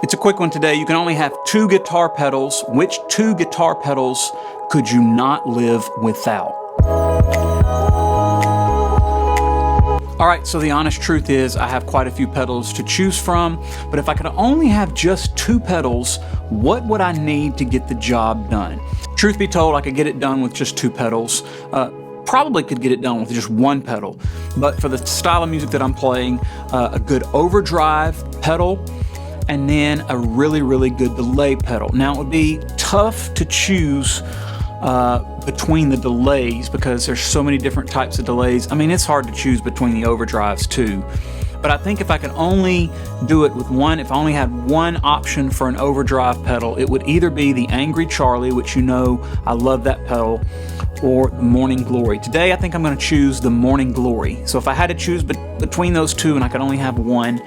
It's a quick one today. You can only have 2 guitar pedals. Which 2 guitar pedals could you not live without? All right, so the honest truth is I have quite a few pedals to choose from, but if I could only have just 2 pedals, what would I need to get the job done? Truth be told, I could get it done with just 2 pedals. Probably could get it done with just 1 pedal, but for the style of music that I'm playing, a good overdrive pedal and then a really, really good delay pedal. Now, it would be tough to choose between the delays because there's so many different types of delays. I mean, it's hard to choose between the overdrives too. But I think if I could only do it with one, if I only had one option for an overdrive pedal, it would either be the Angry Charlie, which you know I love that pedal, or the Morning Glory. Today I think I'm going to choose the Morning Glory. So if I had to choose between those two and I could only have one,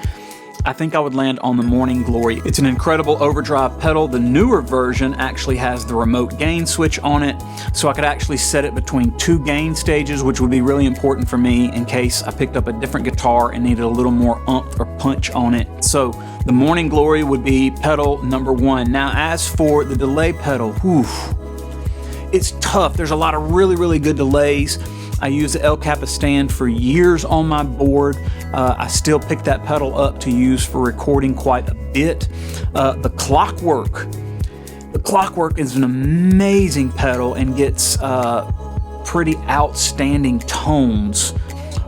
I think I would land on the Morning Glory. It's an incredible overdrive pedal. The newer version actually has the remote gain switch on it, so I could actually set it between 2 gain stages, which would be really important for me in case I picked up a different guitar and needed a little more oomph or punch on it. So the Morning Glory would be pedal number 1. Now, as for the delay pedal, it's tough. There's a lot of really, really good delays. I used the El Capistan for years on my board. I still pick that pedal up to use for recording quite a bit. The Clockwork. The Clockwork is an amazing pedal and gets pretty outstanding tones.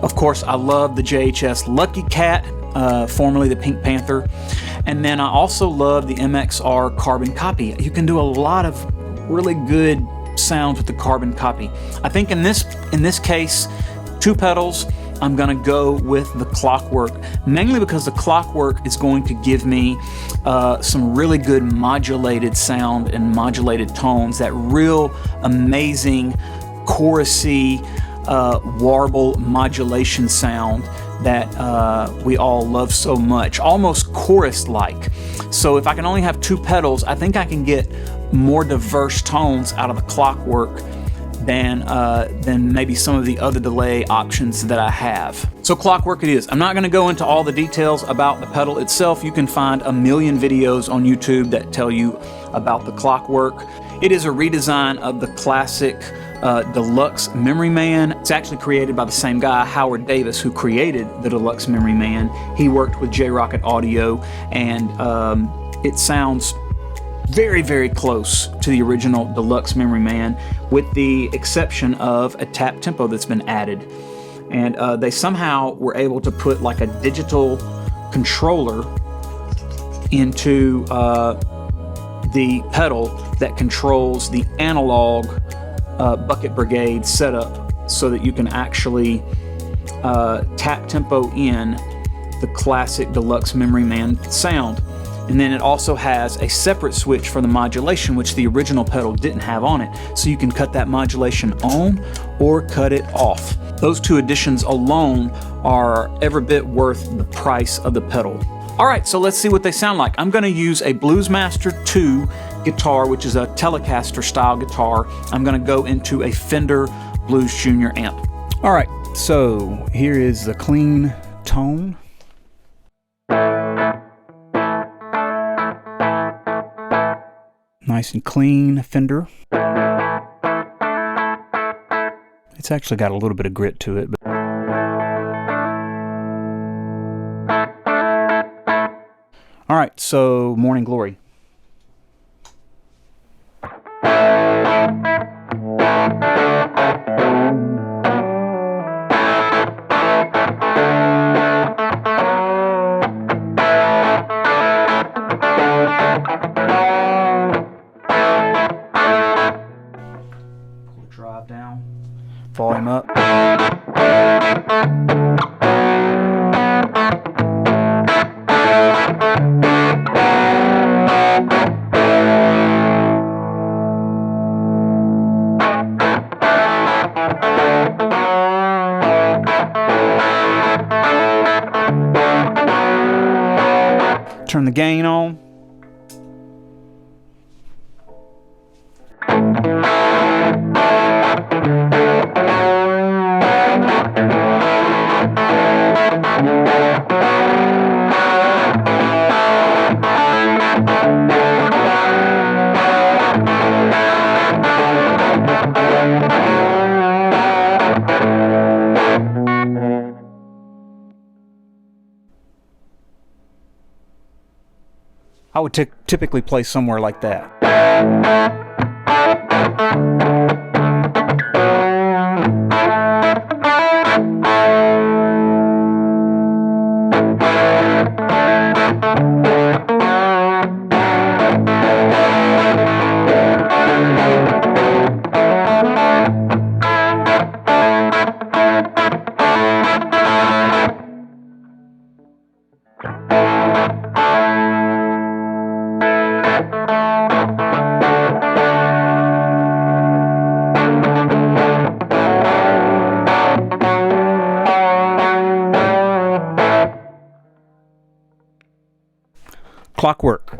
Of course, I love the JHS Lucky Cat, formerly the Pink Panther. And then I also love the MXR Carbon Copy. You can do a lot of really good sounds with the Carbon Copy. I think in this case, 2 pedals, I'm gonna go with the Clockwork, mainly because the Clockwork is going to give me some really good modulated sound and modulated tones, that real amazing chorusy warble modulation sound that we all love so much, almost chorus-like. So if I can only have 2 pedals, I think I can get more diverse tones out of the Clockwork than maybe some of the other delay options that I have. So Clockwork it is. I'm not going to go into all the details about the pedal itself. You can find a million videos on YouTube that tell you about the Clockwork. It is a redesign of the classic Deluxe Memory Man. It's actually created by the same guy, Howard Davis, who created the Deluxe Memory Man. He worked with J Rockett Audio, and it sounds very, very close to the original Deluxe Memory Man, with the exception of a tap tempo that's been added. And they somehow were able to put like a digital controller into the pedal that controls the analog Bucket Brigade setup, so that you can actually tap tempo in the classic Deluxe Memory Man sound. And then it also has a separate switch for the modulation, which the original pedal didn't have on it. So you can cut that modulation on or cut it off. Those 2 additions alone are every bit worth the price of the pedal. All right, so let's see what they sound like. I'm gonna use a Bluesmaster 2 guitar, which is a Telecaster style guitar. I'm gonna go into a Fender Blues Junior amp. All right, so here is the clean tone. Nice and clean Fender. It's actually got a little bit of grit to it. All right, so Morning Glory. Drive down, volume up. Turn the gain on. I would typically play somewhere like that. Clockwork.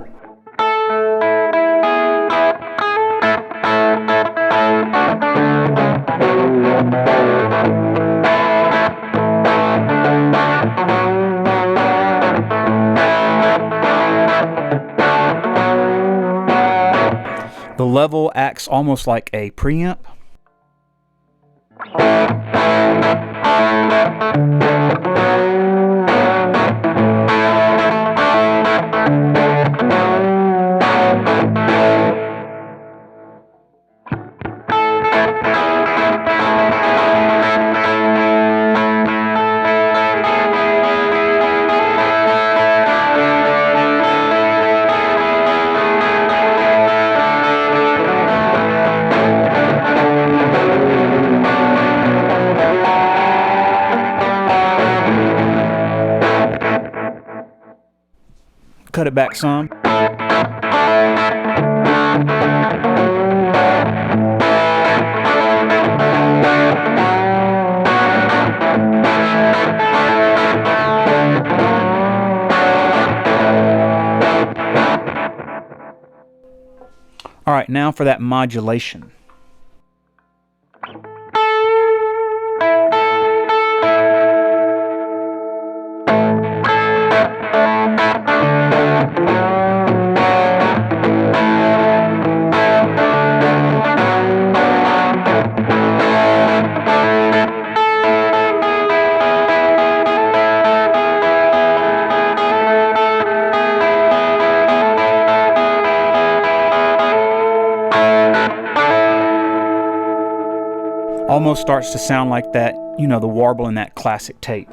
The level acts almost like a preamp. Cut it back some. All right, now for that modulation. Almost starts to sound like that, you know, the warble in that classic tape.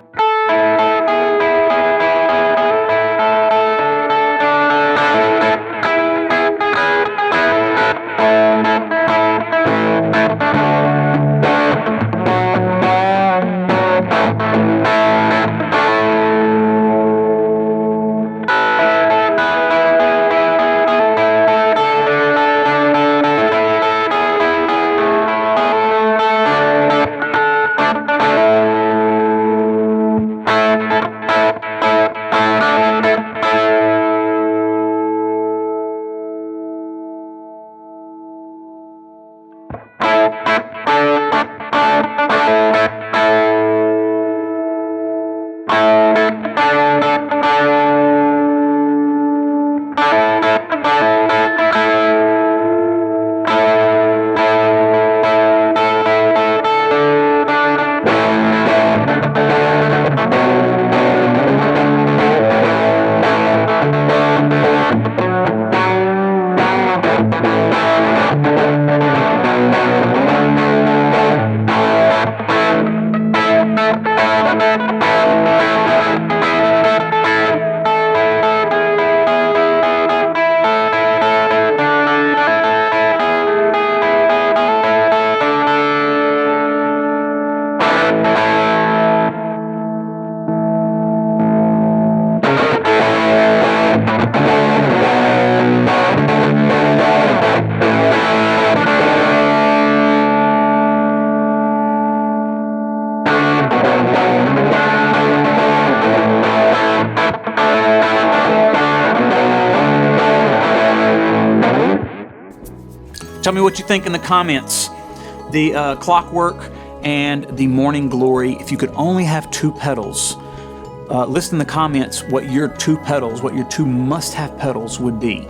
Tell me what you think in the comments. The Clockwork and the Morning Glory, if you could only have two pedals, list in the comments what your two pedals, what your two must-have pedals would be.